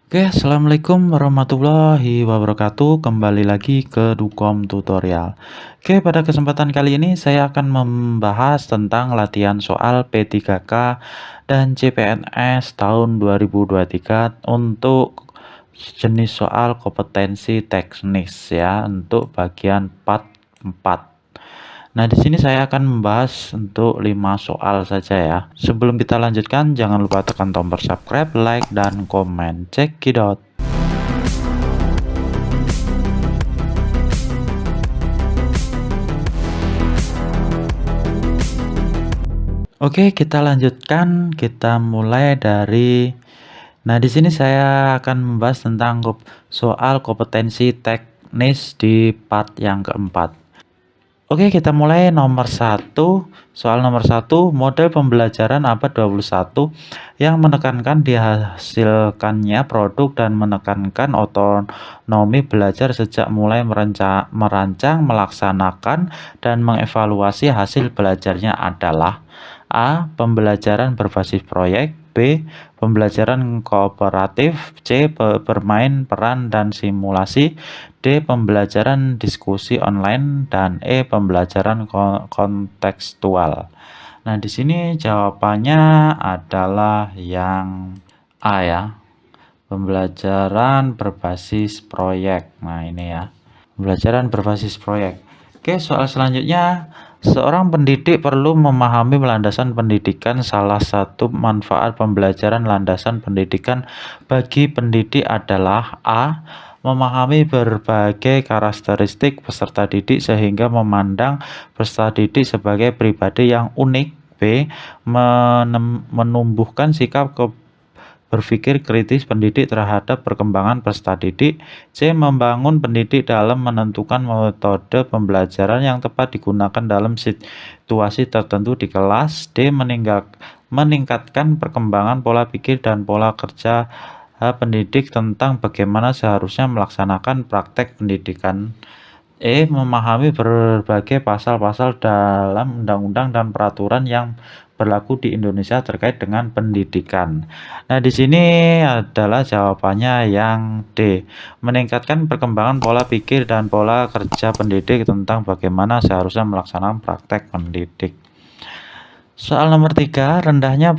Oke, assalamualaikum warahmatullahi wabarakatuh. Kembali lagi ke Dukom Tutorial. Oke, pada kesempatan kali ini saya akan membahas tentang latihan soal P3K dan CPNS tahun 2023 untuk jenis soal kompetensi teknis ya, untuk bagian part 4. Nah, di sini saya akan membahas untuk 5 soal saja ya. Sebelum kita lanjutkan, jangan lupa tekan tombol subscribe, like, dan komen. Cekidot. Oke, kita lanjutkan. Kita mulai dari Nah, di sini saya akan membahas tentang soal kompetensi teknis di part yang keempat. Oke, kita mulai nomor satu. Soal nomor satu, model pembelajaran abad 21 yang menekankan dihasilkannya produk dan menekankan otonomi belajar sejak mulai merancang, melaksanakan, dan mengevaluasi hasil belajarnya adalah A. Pembelajaran berbasis proyek, B. Pembelajaran kooperatif, C. Bermain peran dan simulasi, D. Pembelajaran diskusi online, dan E. Pembelajaran kontekstual. Nah, di sini jawabannya adalah yang A ya. Pembelajaran berbasis proyek. Nah, ini ya. Pembelajaran berbasis proyek. Oke, soal selanjutnya. Seorang pendidik perlu memahami landasan pendidikan. Salah satu manfaat pembelajaran landasan pendidikan bagi pendidik adalah A. Memahami berbagai karakteristik peserta didik sehingga memandang peserta didik sebagai pribadi yang unik. B. Menumbuhkan sikap berpikir kritis pendidik terhadap perkembangan peserta didik. C. Membangun pendidik dalam menentukan metode pembelajaran yang tepat digunakan dalam situasi tertentu di kelas. D. Meningkatkan perkembangan pola pikir dan pola kerja pendidik tentang bagaimana seharusnya melaksanakan praktek pendidikan. E. Memahami berbagai pasal-pasal dalam undang-undang dan peraturan yang berlaku di Indonesia terkait dengan pendidikan. Nah, di sini adalah jawabannya yang D. Meningkatkan perkembangan pola pikir dan pola kerja pendidik tentang bagaimana seharusnya melaksanakan praktek pendidik. Soal nomor 3, rendahnya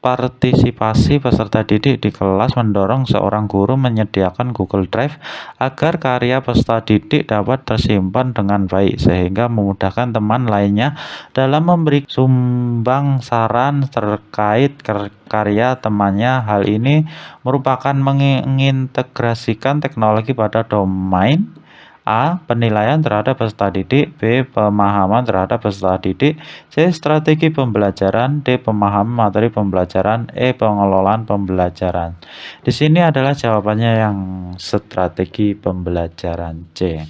partisipasi peserta didik di kelas mendorong seorang guru menyediakan Google Drive agar karya peserta didik dapat tersimpan dengan baik sehingga memudahkan teman lainnya dalam memberi sumbang saran terkait karya temannya. Hal ini merupakan mengintegrasikan teknologi pada domain A. Penilaian terhadap peserta didik, B. Pemahaman terhadap peserta didik, C. Strategi pembelajaran, D. Pemahaman materi pembelajaran, E. Pengelolaan pembelajaran. Di sini adalah jawabannya yang strategi pembelajaran, C.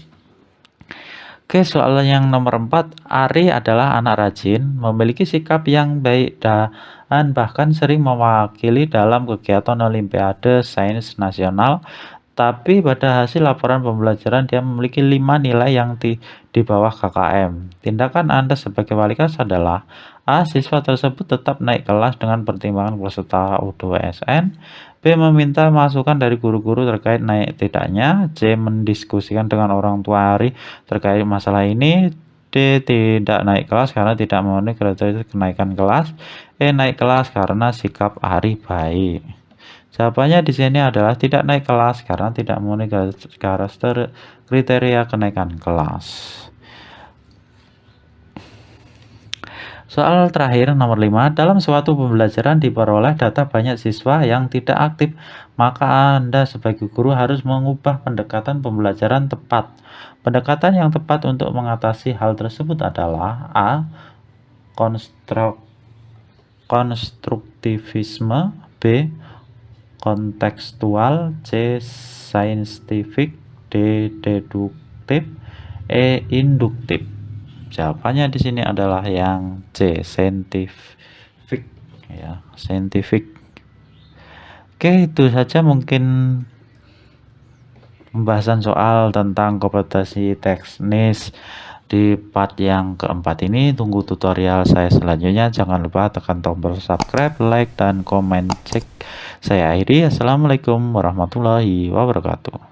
Oke, soal yang nomor 4, Ari adalah anak rajin, memiliki sikap yang baik dan bahkan sering mewakili dalam kegiatan Olimpiade Sains Nasional. Tapi pada hasil laporan pembelajaran dia memiliki 5 nilai yang di bawah KKM. Tindakan Anda sebagai wali kelas adalah A. Siswa tersebut tetap naik kelas dengan pertimbangan peserta U2SN. B. Meminta masukan dari guru-guru terkait naik tidaknya. C. Mendiskusikan dengan orang tua Ari terkait masalah ini. D. Tidak naik kelas karena tidak memenuhi kriteria kenaikan kelas. E. Naik kelas karena sikap Ari baik. Jawabannya di sini adalah tidak naik kelas karena tidak memenuhi kriteria kenaikan kelas. Soal terakhir nomor 5, dalam suatu pembelajaran diperoleh data banyak siswa yang tidak aktif, maka Anda sebagai guru harus mengubah pendekatan pembelajaran tepat. Pendekatan yang tepat untuk mengatasi hal tersebut adalah A. Konstruktivisme, B. Kontekstual, C. Saintifik, D. Deduktif, E. Induktif. Jawabannya di sini adalah yang C. Saintifik ya, saintifik. Oke, itu saja mungkin pembahasan soal tentang kompetensi teknis Di part yang keempat ini tunggu tutorial saya selanjutnya. Jangan lupa tekan tombol subscribe, like, dan komen. Cek saya akhiri. Assalamualaikum warahmatullahi wabarakatuh.